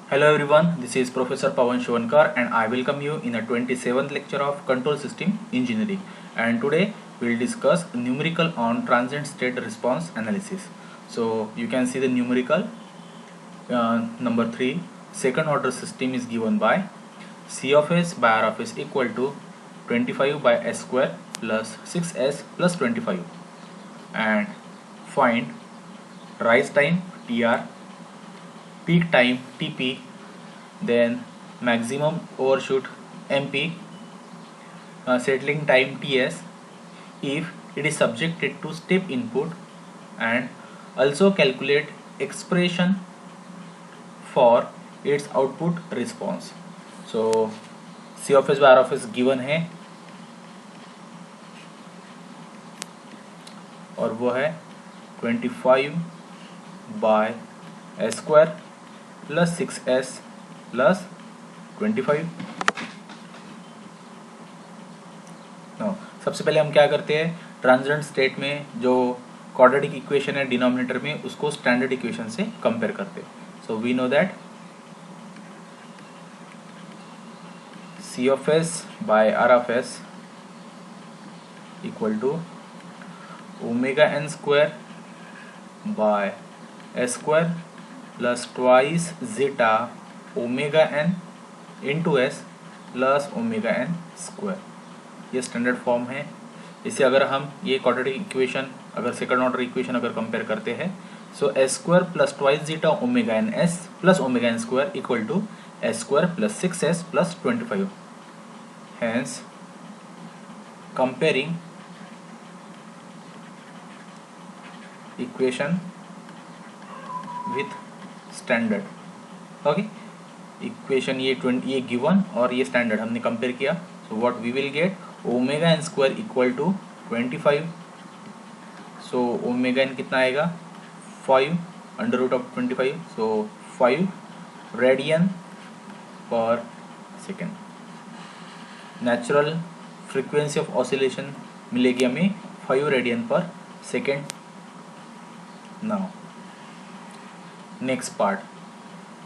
Hello everyone, this is Professor Pawan Shivankar and I welcome you in the 27th lecture of Control System Engineering. And today we will discuss numerical on transient state response analysis. So you can see the numerical number 3, second order system is given by C of S by R of S equal to 25 by S square plus 6S plus 25 and find rise time TR, peak time TP, then maximum overshoot MP, settling time TS if it is subjected to step input, and also calculate expression for its output response. So C of S by R of S given है और वो है 25 by S square plus 6s plus 25। सबसे पहले हम क्या करते हैं, ट्रांजिएंट स्टेट में जो क्वाड्रेटिक इक्वेशन है डिनोमिनेटर में उसको स्टैंडर्ड इक्वेशन से कंपेयर करते हैं। So we know that C of S by R of S equal to omega n square by s square plus twice zeta omega n into s plus omega N square. ये standard form है। इसे अगर हम ये quadratic equation अगर second order equation अगर compare करते हैं, so s square plus twice zeta omega n s plus omega N square equal to s square plus 6s plus 25। Hence comparing equation with standard. Okay, equation ये given और ये standard हमने compare किया। So what we will get, omega N square equal to 25। So omega n कितना आएगा 5 under root of 25, so 5 radian per second. Natural frequency of oscillation मिलेगी हमें 5 radian per second. Now next part,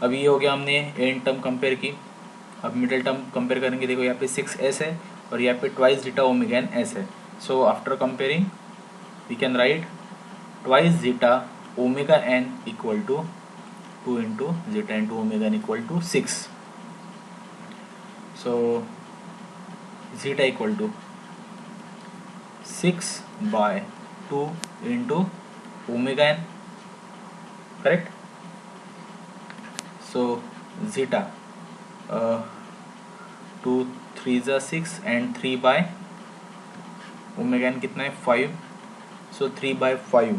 अभी ये हो गया हमने एंड टर्म कंपेयर की। अब मिडिल टर्म कंपेयर करेंगे। देखो यहाँ पे 6s है और यहाँ पे twice zeta omega n s है। So after comparing we can write twice zeta omega n equal to 2 into zeta into omega n equal to 6। So zeta equal to 6 by 2 into omega n, correct. So zeta 2 3 ज़ा 6 and 3 by omega n कितना है 5, सो 3 bye 5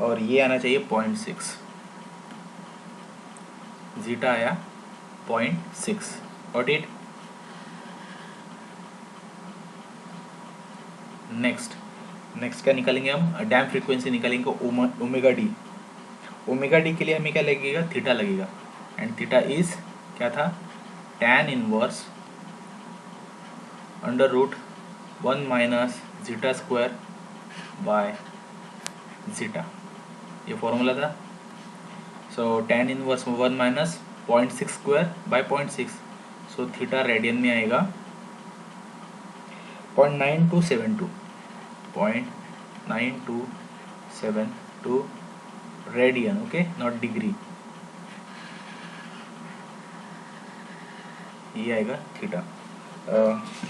और ये आना चाहिए 0.6। Zeta आया 0.6। Got it. Next क्या निकालेंगे हम, डैम फ्रीक्वेंसी निकालेंगे ओमेगा डी। ओमेगा डी के लिए हमें क्या लगेगा, थीटा लगेगा। एंड थीटा इज क्या था, tan inverse under root 1 minus zeta square by zeta, ये फॉर्मूला था। So tan inverse 1 minus 0.6 square by 0.6, so theta radian में आएगा 0.9272 0.9272 रेडियन। Okay, not degree. ये आएगा थीटा।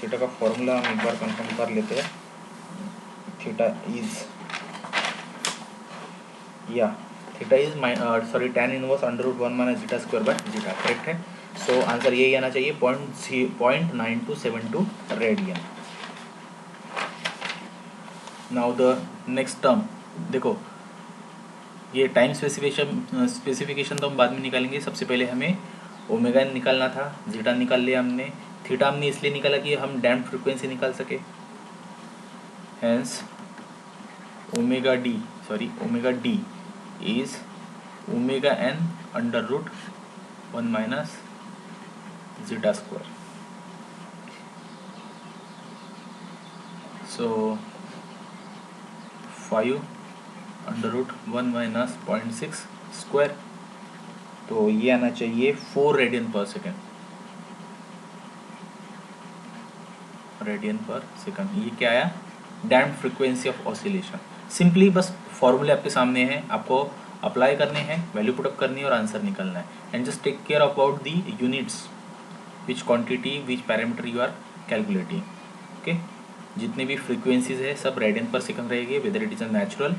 थीटा का फॉर्मूला हम एक बार कंफर्म कर लेते हैं। Theta is tan inverse under root 1 minus zeta square by zeta, correct है। सो आंसर यही आना चाहिए 0.9272 radian. Now the next term, देखो ये टाइम स्पेसिफिकेशन तो हम बाद में निकालेंगे। सबसे पहले हमें ओमेगा एन निकालना था, जीटा निकाल लिया हमने। थीटा हमने इसलिए निकाला कि हम डैम्प फ्रीक्वेंसी निकाल सके। Hence omega D is omega N under root 1 minus zeta square. So 5 under root 1 minus 0.6 square तो ये आना चाहिए 4 radian per second, radian per second. ये क्या आया? Damped frequency of oscillation. Simply बस फॉर्मूले आपके सामने हैं, आपको अप्लाई करने हैं, वैल्यू पुटअप करनी है और आंसर निकलना है। And just take care about the units, which quantity which parameter you are calculating. Okay, जितने भी फ्रीक्वेंसीज है सब रेडियन पर सेकंड रहेगी, whether it is a natural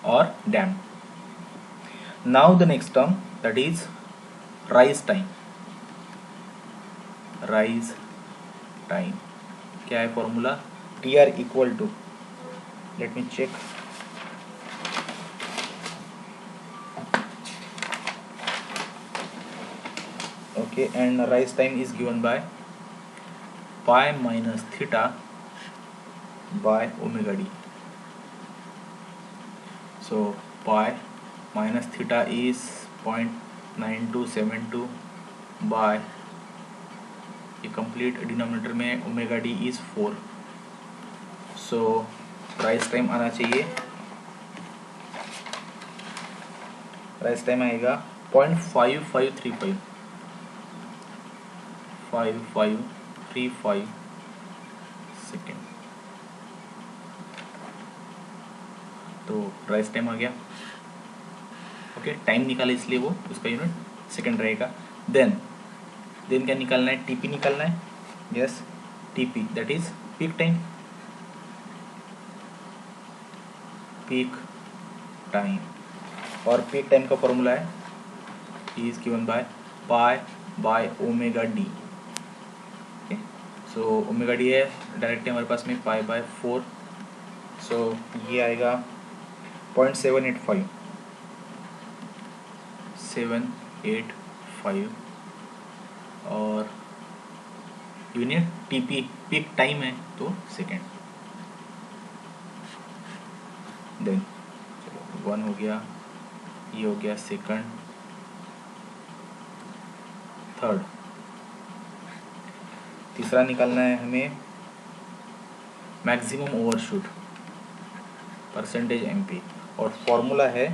और damped. Now the next term that is rise time. Rise time क्या है formula? T r equal to, let me check, okay, and rise time is given by pi minus theta by omega d. So pi minus theta is 0.9272 by, ये complete denominator में omega d is 4. So rise time आना चाहिए, rise time आएगा 0.5535 5535 second. तो rise time आ गया। Okay, time निकाले इसलिए वो उसका यूनिट सेकेंड रहेगा। देन क्या निकालना है? टीपी निकालना है। Yes, TP that is peak time, peak time. और पीक टाइम का फॉर्मूला है is given by pi by omega D. So omega D है डायरेक्टली हमारे पास में पाई बाय 4। सो ये आएगा 0.785 और यूनिट टीपी पीक टाइम है तो सेकेंड। देन चलो 1 हो गया, ये हो गया सेकंड, थर्ड। तीसरा निकालना है हमें मैक्सिमम ओवरशूट परसेंटेज एमपी, और फॉर्मूला है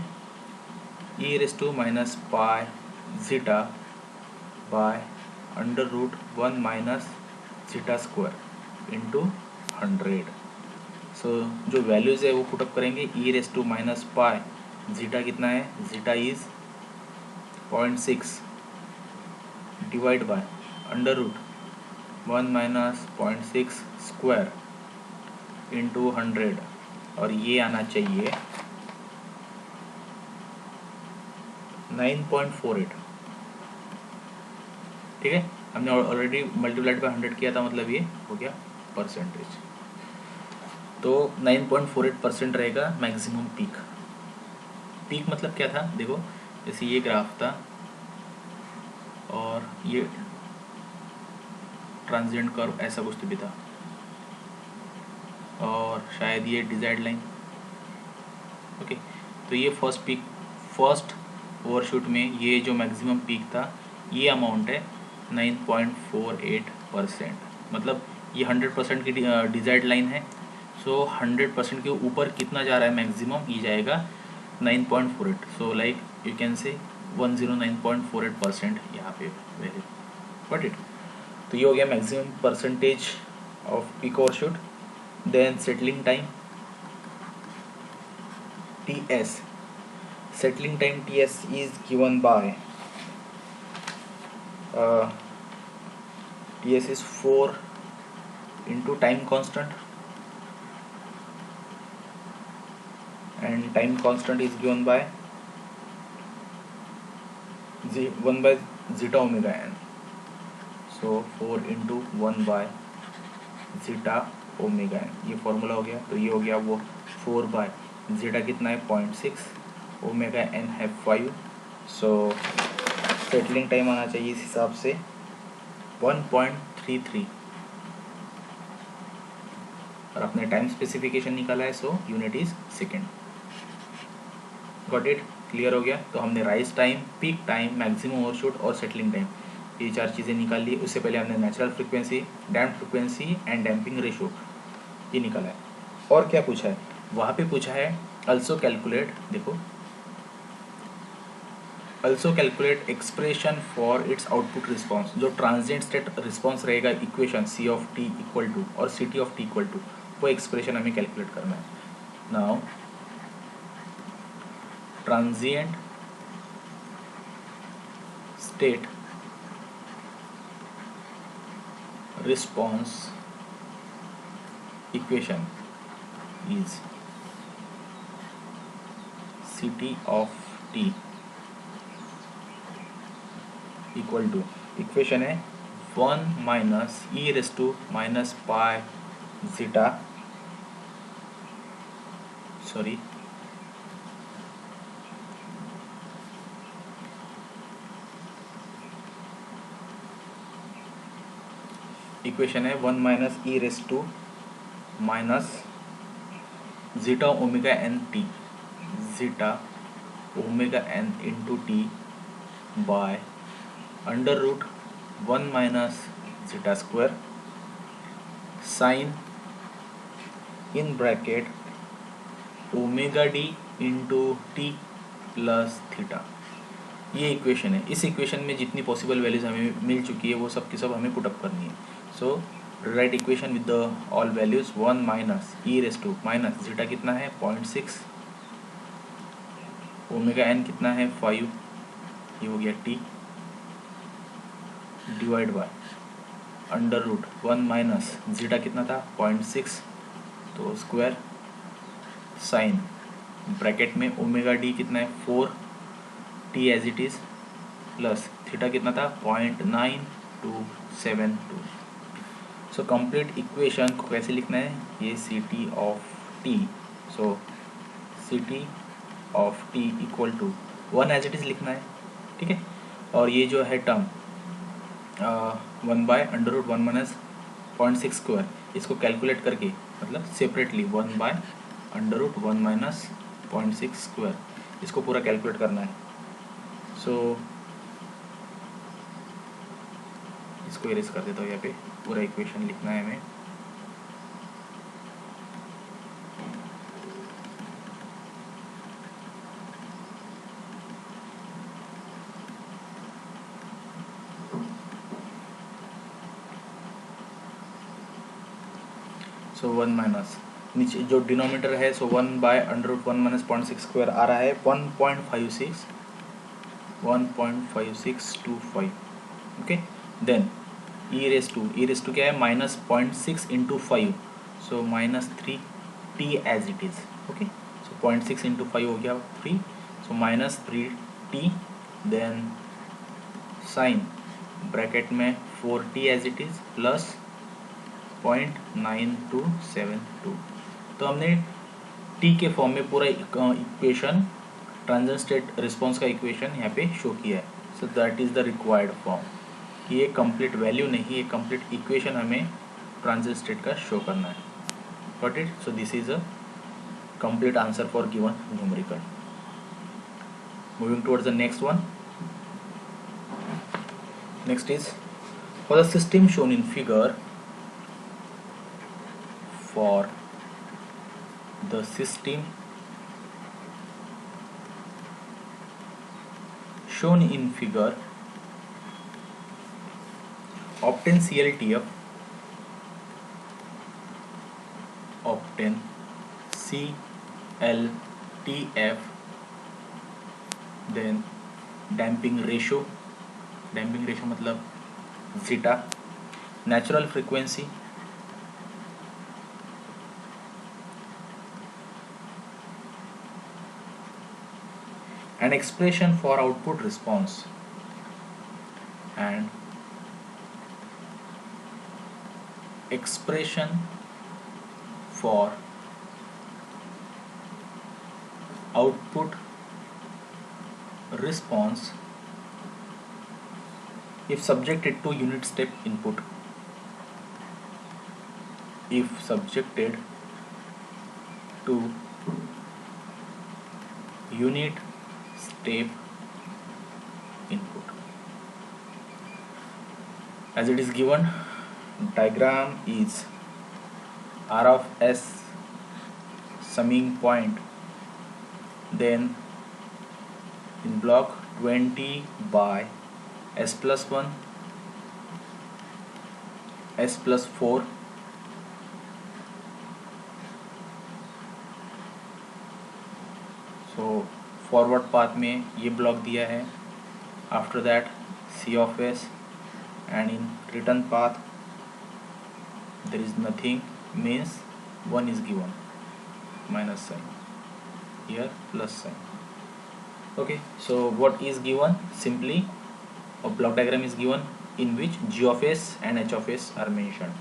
e raise to minus pi zeta by under root 1 minus zeta square into 100। सो जो वैल्यूज़ है वो पुटअप करेंगे। E raise to minus pi, zeta कितना है? Zeta is 0.6 divide by under root 1 minus 0.6 square into 100, और ये आना चाहिए 9.48। ठीक है, हमने ऑलरेडी मल्टीप्लाइड बाय 100 किया था, मतलब ये हो गया परसेंटेज। तो 9.48% रहेगा मैक्सिमम पीक। पीक मतलब क्या था? देखो, जैसे ये ग्राफ था और ये ट्रांजिएंट कर्व ऐसा कुछ भी था, और शायद ये डिजायर्ड लाइन। ओके, तो ये फर्स्ट पीक, फर्स्ट ओवरशूट में ये जो मैक्सिमम पीक था ये अमाउंट है 9.48%। मतलब ये 100% की डिजायर्ड लाइन है। सो 100% के ऊपर कितना जा रहा है मैक्सिमम? ये जाएगा 9.48। So like you can say 109.48% यहाँ पे वैल्यू। Got it? तो ये हो गया maximum percentage of peak overshoot. Then settling time TS, settling time TS is given by TS is 4 into time constant, and time constant is given by 1 by zeta omega n. So 4 into 1 by zeta omega n, ये formula हो गया। तो ये हो गया वो 4 by zeta कितना है? 0.6, ओमेगा एन है 5। सो सेटलिंग टाइम आना चाहिए इस हिसाब से 1.33, और अपने टाइम स्पेसिफिकेशन निकाला है, so unit is second. Got it? Clear हो गया? तो हमने rise time, peak time, maximum overshoot और सेटलिंग टाइम, ये 4 चीज़ें निकाल ली। उससे पहले हमने natural frequency, damped frequency and damping ratio ये निकाला है। और क्या पूछा है वहाँ पे? पूछा है अल्सो कैलकुलेट, देखो, also calculate expression for its output response. जो ट्रांजिएंट स्टेट रिस्पॉन्स रहेगा equation c of T equal to और c T of T equal to, वो एक्सप्रेशन हमें कैलकुलेट करना है। Now transient state response equation is c T of T equal to, equation है 1 minus e raise to minus pi zeta, sorry equation है 1 minus e raise to minus zeta omega N T, zeta omega N into T by under root 1 minus zeta square sine in bracket omega D into T plus theta. ये equation है। इस equation में जितनी possible values हमें मिल चुकी है वो सब की सब हमें पुटअप करनी है। So write equation with the all values 1 minus e raise to minus zeta कितना है 0.6, ओमेगा एन कितना है 5, ये हो गया T divide by under root 1 minus zeta कितना था 0.6, तो स्क्वायर साइन ब्रैकेट में ओमेगा डी कितना है 4 T as it is plus theta कितना था 0.9272। सो कंप्लीट इक्वेशन को कैसे लिखना है, ये C T of T, so C T of T equal to 1 as it is लिखना है, ठीक है। और ये जो है term 1 by under root 1 minus 0.6 square, इसको कैलकुलेट करके मतलब separately 1 by under root 1 minus 0.6 square, इसको पूरा कैलकुलेट करना है। सो इसको इरेज कर देता हूँ, यहाँ पे पूरा इक्वेशन लिखना है हमें। सो 1 माइनस नीचे जो डिनोमिनेटर है, so 1 by under root 1 minus 0.6 square आ रहा है 1.5625, okay. Then e raise to क्या है minus 0.6 into 5, so minus 3 t as it is, okay. So 0.6 into 5 हो गया 3, so minus 3 t, then sine bracket में 4 T as it is plus 0.9272। तो हमने टी के फॉर्म में पूरा इक्वेशन ट्रांजिएंट स्टेट रिस्पॉन्स का इक्वेशन यहाँ पे शो किया है। So that is the required form. ये कंप्लीट वैल्यू नहीं, ये कंप्लीट इक्वेशन हमें ट्रांजिएंट स्टेट का शो करना है। Got it? So this is a complete answer for given numerical. Moving towards the next one. Next is for the system shown in figure. For the system shown in figure, obtain CLTF, obtain CLTF, then damping ratio मतलब zeta, natural frequency, and expression for output response, and expression for output response if subjected to unit step input. If subjected to unit step input, as it is given, diagram is R of S summing point, then in block 20 by s plus 1 s plus 4 so forward path में ये block दिया है, after that c of s, and in return path there is nothing, means 1 is given, minus sign, here plus sign. Okay, so what is given? Simply a block diagram is given in which g of s and h of s are mentioned,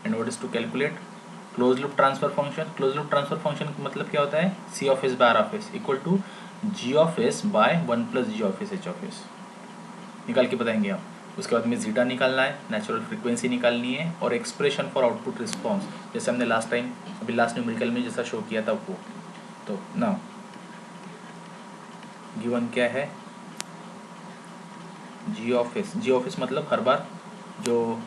and what is to calculate? Close loop transfer function. Close loop transfer function का मतलब क्या होता है? C of S by are of S equal to g of S by 1 plus g of s h of s. निकाल के बताएंगे हम. उसके बाद में जीटा निकालना है, नेचुरल फ्रीक्वेंसी निकालनी है, और एक्सप्रेशन फॉर आउटपुट रिस्पॉन्स, जैसे हमने लास्ट टाइम अभी लास्ट न्यूमेरिकल में जैसा शो किया था वो. तो ना गिवन क्या है? G of s. G of s मतलब हर बार जो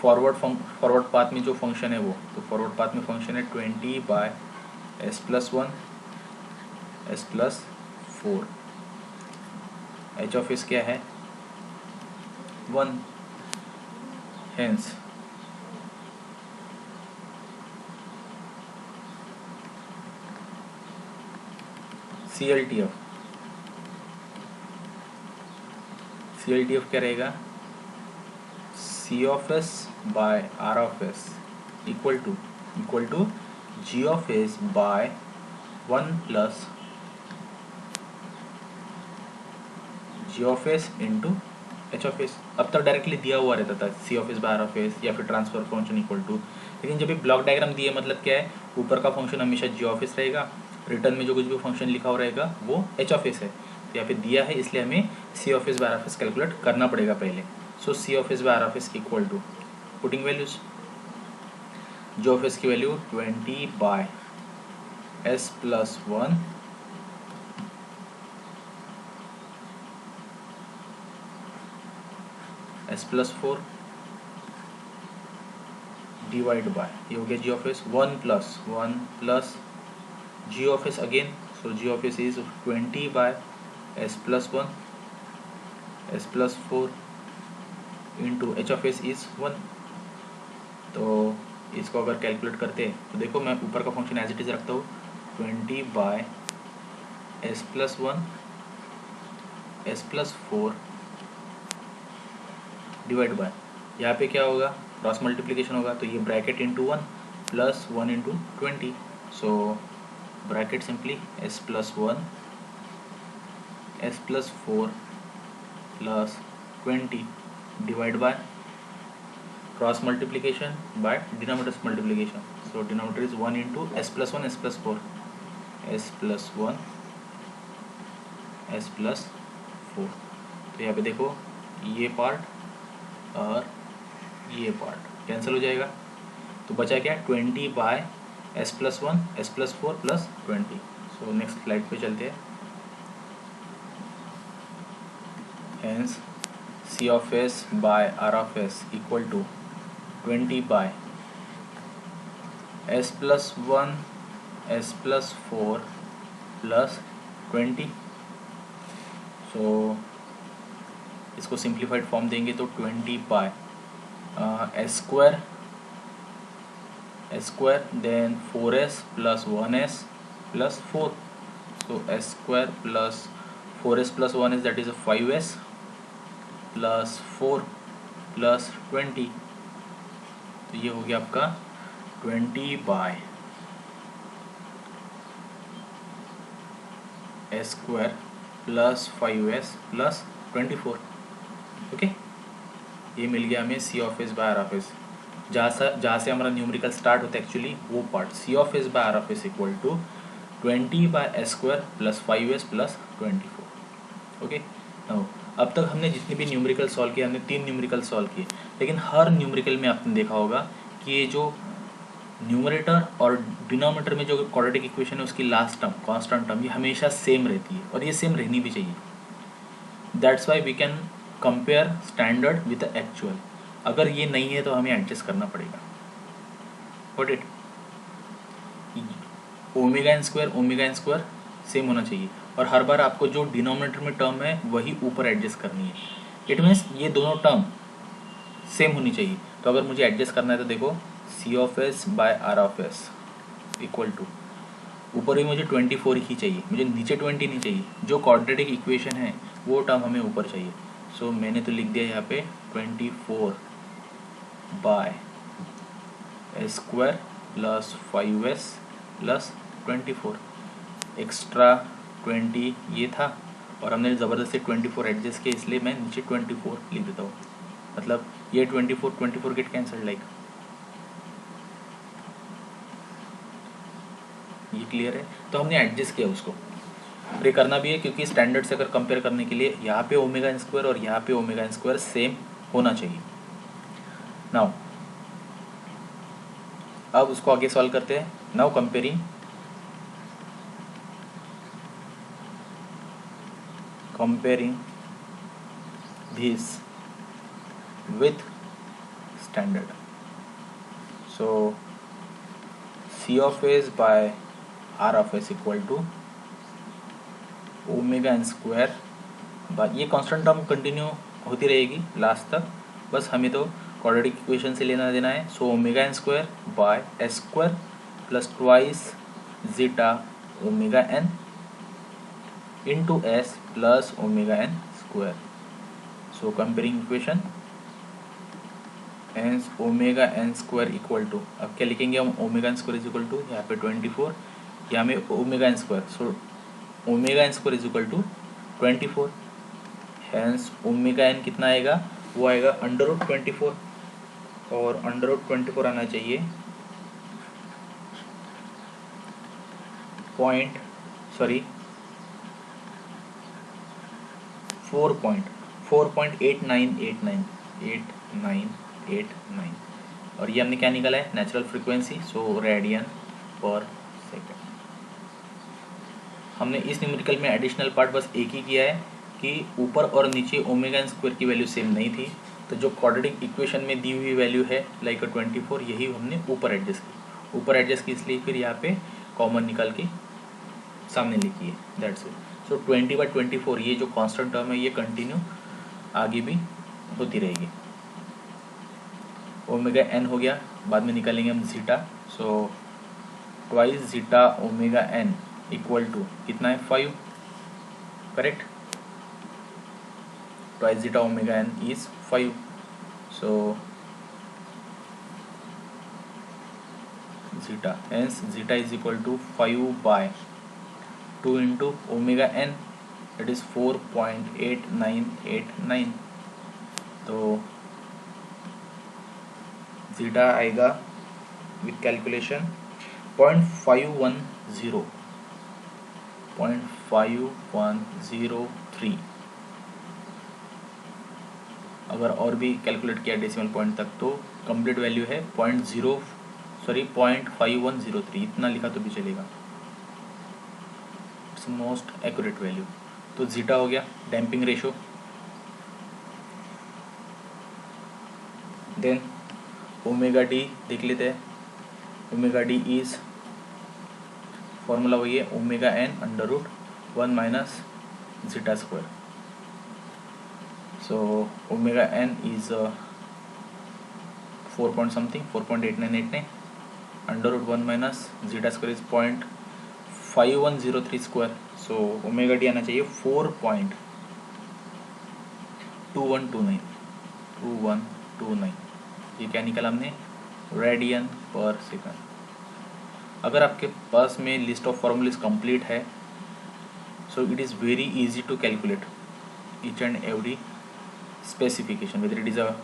फॉरवर्ड पाथ में जो फंक्शन है वो, तो फॉरवर्ड पाथ में फंक्शन है 20 by S plus 1 S plus 4. H of S क्या है? 1. हेंस CLTF क्या रहेगा? C of s by R of s equal to G of s by 1 plus G of s into H of s. अब तक directly दिया हुआ रहता था C of s by R of s या फिर ट्रांसफर फंक्शन इक्वल टू, लेकिन जब ये ब्लॉक डायग्राम दिए मतलब क्या है? ऊपर का फंक्शन हमेशा G of s रहेगा, रिटर्न में जो कुछ भी फंक्शन लिखा हुआ रहेगा वो H of s है. तो यहाँ पे दिया है इसलिए हमें C of s by R of s calculate करना पड़ेगा पहले. So C of s by R of s equal to, putting values, G of s की value 20 by s plus 1 s plus 4 divide by, ये हो गया G of s 1 plus G of s again. So G of s is 20 by s plus 1 s plus 4 into H of S is 1. तो इसको अगर calculate करते हैं तो देखो मैं ऊपर का फंक्शन एज इट इज़ रखता हूँ 20 by S plus 1 S plus 4 divide by, यहाँ पे क्या होगा? क्रॉस मल्टीप्लिकेशन होगा, तो ये bracket into 1 plus 1 into 20. So bracket simply S plus 1 S plus 4 plus 20 divide by cross multiplication bye denominators multiplication. So denominator is 1 into s plus 1 S plus 4 S plus 1 S plus 4. तो यहाँ पे देखो ये part और ये part cancel हो जाएगा, तो बचा क्या? 20 by S plus 1 S plus 4 plus 20. So next slide पे चलते हैं. Hence C of s by R of s equal to 20 by s plus 1 s plus 4 plus 20. सो इसको सिंप्लीफाइड फॉर्म देंगे तो 20 bye s square then 4s plus 1s plus 4. So s square plus 4s plus 1s, that is a 5s plus 4 plus 20. तो ये हो गया आपका 20 by S square plus 5s plus 24. Okay, ये मिल गया हमें C of s बाय R of s. जहाँ से हमारा न्यूमेरिकल स्टार्ट होता है एक्चुअली वो पार्ट, C of s बाय R of s equal to 20 by S square plus 5s plus 24. Okay, now अब तक हमने जितने भी न्यूमेरिकल सॉल्व किए, हमने 3 न्यूमेरिकल सॉल्व किए, लेकिन हर न्यूमेरिकल में आपने देखा होगा कि ये जो न्यूमरेटर और डिनोमिनेटर में जो क्वाड्रेटिक इक्वेशन है उसकी लास्ट टर्म कांस्टेंट टर्म ये हमेशा सेम रहती है, और ये सेम रहनी भी चाहिए. That's why we can compare standard with the actual. अगर ये नहीं है तो हमें एडजस्ट करना पड़ेगा. What it omega N square same होना चाहिए. और हर बार आपको जो डिनोमिनेटर में टर्म है वही ऊपर एडजस्ट करनी है। इट मीन्स ये दोनों टर्म सेम होनी चाहिए। तो अगर मुझे एडजस्ट करना है तो देखो c of S by are of S equal to, ऊपर भी मुझे 24 ही चाहिए, मुझे नीचे 20 नहीं चाहिए। जो क्वाड्रेटिक इक्वेशन है वो टर्म हमें ऊपर चाहिए। सो मैंने तो लिख दिया यहाँ पे 24 by S square plus 5s plus 24, extra 20 ये था और हमने ज़बरदस्ती 24 एडजस्ट किया, इसलिए मैं नीचे 24 लिख देता हूँ। मतलब ये 24 गेट कैंसल, लाइक ये क्लियर है। तो हमने एडजस्ट किया उसको, और ये करना भी है क्योंकि स्टैंडर्ड से अगर कंपेयर करने के लिए यहाँ पे ओमेगा एन स्क्वायर और यहाँ पे ओमेगा एन स्क्वायर सेम होना चाहिए। नाउ अब उसको आगे सॉल्व करते हैं। Now comparing this with standard. So C of s by R of s equal to omega N square by, ये कांस्टेंट टर्म कंटिन्यू होती रहेगी लास्ट तक, बस हमें तो क्वाड्रेटिक इक्वेशन से लेना देना है। So omega N square by S square plus twice zeta omega N into s plus omega N square. So comparing equation hence omega N square equal to, अब क्या लिखेंगे हम, omega N square is equal to यहाँ पे 24, यहाँ में omega N square, so omega N square is equal to 24, hence omega n कितना आएगा, वो आएगा अंडर रूट 24, और अंडर रूट 24 आना चाहिए 4.8989 और ये हमने क्या निकाला है, नेचुरल फ्रीक्वेंसी, सो रेडियन पर सेकेंड। हमने इस न्यूमेरिकल में एडिशनल पार्ट बस एक ही किया है कि ऊपर और नीचे ओमेगा एन स्क्वायर की वैल्यू सेम नहीं थी, तो जो क्वाड्रेटिक इक्वेशन में दी हुई वैल्यू है लाइक 24, यही हमने ऊपर एडजस्ट की, इसलिए फिर यहाँ पे कॉमन निकाल के सामने लिखी है, दैट्स इट। सो 20/24 ये जो कांस्टेंट टर्म है ये कंटिन्यू आगे भी होती रहेगी। ओमेगा एन हो गया, बाद में निकालेंगे हम zeta, so twice zeta omega n equal to कितना है 5, correct, twice zeta omega N is 5, so zeta hence zeta is equal to 5/2 into omega n, it is 4.8989, तो जीटा आएगा विथ कैलकुलेशन 0.5103। अगर और भी कैलकुलेट किया डेसिमल पॉइंट तक तो कंप्लीट वैल्यू है 0.5103, इतना लिखा तो भी चलेगा, इट्स मोस्ट एक्यूरेट वैल्यू। तो जीटा हो गया damping ratio, then omega D देख लेते हैं। ओमेगा डी इज फॉर्मूला वही है, omega N under root 1 minus zeta square, so omega N is 4.8989 under root 1 minus zeta square is 0.5103 square, so omega D आना चाहिए 4.2129। ये क्या निकाला हमने, रेडियन पर सेकंड। अगर आपके पास में लिस्ट ऑफ फॉर्मूलाज कंप्लीट है, so it is very easy to calculate each and every specification, whether it is a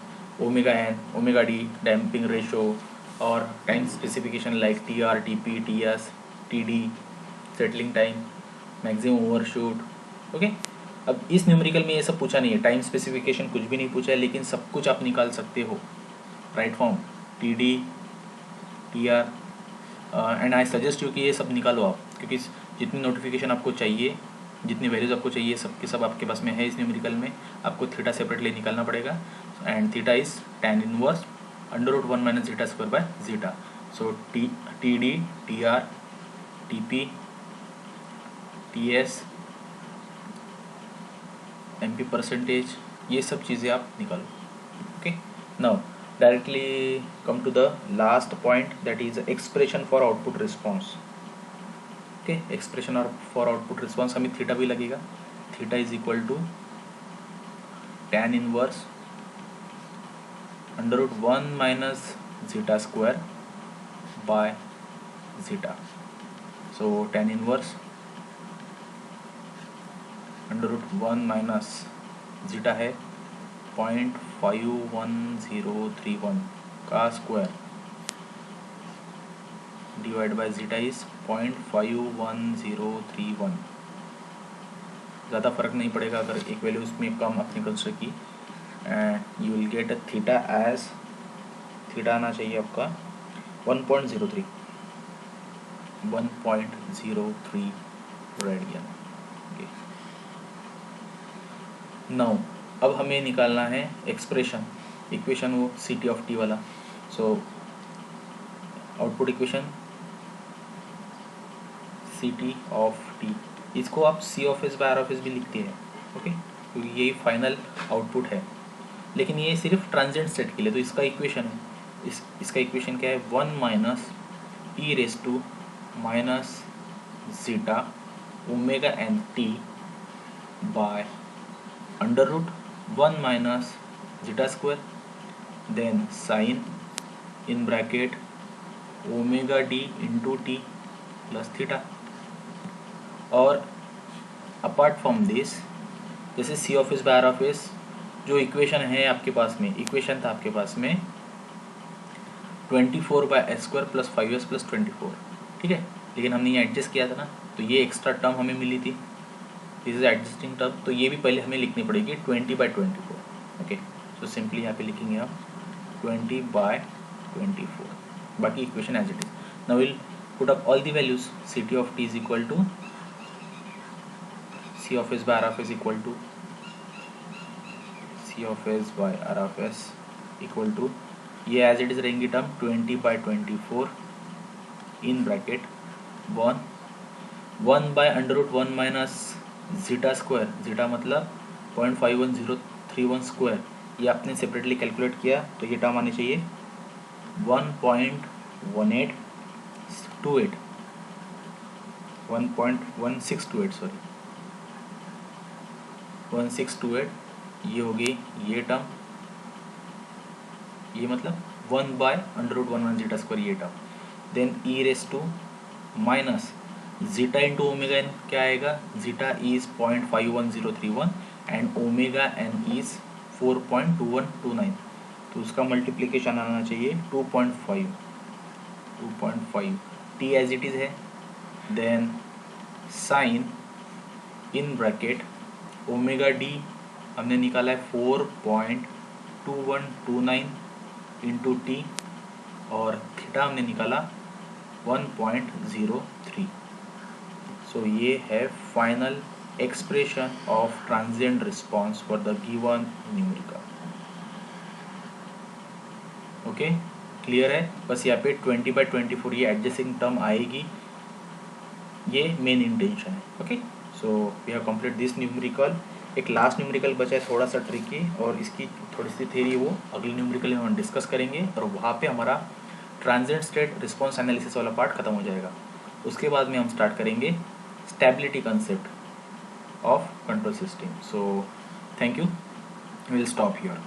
omega n, omega d, damping ratio और time specification like t are, T P, T s, t d, settling time, maximum overshoot. Okay, अब इस numerical में ये सब पूछा नहीं है, time specification कुछ भी नहीं पूछा है, लेकिन सब कुछ आप निकाल सकते हो, right form, T D, T are, and I suggest you कि ये सब निकालो आप, क्योंकि जितनी नोटिफिकेशन आपको चाहिए, जितनी वैल्यूज आपको चाहिए, सब के सब आपके पास में है। इस न्यूमेरिकल में आपको थीटा सेपरेटली निकालना पड़ेगा, and theta is tan inverse under root 1 minus zeta square by zeta. So T D, T are, T P, T S, MP percentage, ये सब चीज़ें आप निकालो. Okay, now directly come to the last point, that is expression for output response. Okay, expression for output response हमें theta भी लगेगा. Theta is equal to tan inverse under root 1 minus zeta square by zeta. So tan inverse under root 1 minus zeta है 0.51031 का square divide by zeta is 0.51031. ज़्यादा फर्क नहीं पड़ेगा अगर एक वैल्यू इसमें कम आपने कंसिडर की. And you will get a theta as, theta आना चाहिए आपका 1.03 रेडियन. नाउ अब हमें निकालना है एक्सप्रेशन, इक्वेशन वो सी टी ऑफ टी वाला. So output equation c T of t, इसको आप c of S by are of s भी लिखते हैं. ओके, क्योंकि यही फाइनल आउटपुट है, लेकिन ये सिर्फ ट्रांजिएंट स्टेट के लिए. तो इसका इक्वेशन है, इसका इक्वेशन क्या है, 1 minus e raise to minus zeta omega N t by under root 1 minus zeta square, then sine in bracket omega D into T plus theta. और अपार्ट फ्रॉम दिस, जैसे c of S by are of s जो equation है आपके पास में, equation था आपके पास में 24 by S square plus 5s plus 24. ठीक है, लेकिन हमने ये एडजस्ट किया था ना, तो ये एक्स्ट्रा टर्म हमें मिली थी, दिस इज एडजस्टिंग टर्म, तो ये भी पहले हमें लिखनी पड़ेगी 20/24. ओके, सो सिंपली यहाँ पे लिखेंगे आप 20/24, बाकी equation as it is. Now will put up all the values. C T of T is equal to C of S by are of S equal to C of S by are of S equal to, ये as it is रहेंगी term 20/24 in bracket 1 by under root 1 minus zeta square, zeta मतलब 0.51031 square, ये आपने separately calculate किया तो ये term आनी चाहिए 1.1628 सॉरी 1628. ये होगी ये टर्म, ये मतलब 1 by under root 1 minus zeta square ये term. Then e raise to minus zeta into omega n क्या आएगा, zeta is 0.51031 and omega N is 4.2129, तो उसका मल्टीप्लिकेशन आना चाहिए 2.5 टी एज इट इज है. Then sine in bracket omega d हमने निकाला है 4.2129 इंटू टी, और थीटा हमने निकाला 1.03. सो ये है final expression of transient response for the given numerical. Okay, clear है. बस यहाँ पे 20/24 ये एडजस्टिंग टर्म आएगी, ये मेन इंटेंशन है. Okay, so we have complete this numerical. एक लास्ट न्यूमेरिकल बचा है थोड़ा सा ट्रिकी, और इसकी थोड़ी सी थ्योरी वो अगले न्यूमेरिकल में हम डिस्कस करेंगे, और वहाँ पे हमारा ट्रांजिएंट स्टेट रिस्पॉन्स एनालिसिस वाला पार्ट खत्म हो जाएगा. उसके बाद में हम स्टार्ट करेंगे stability concept of control system. So thank you, will stop here.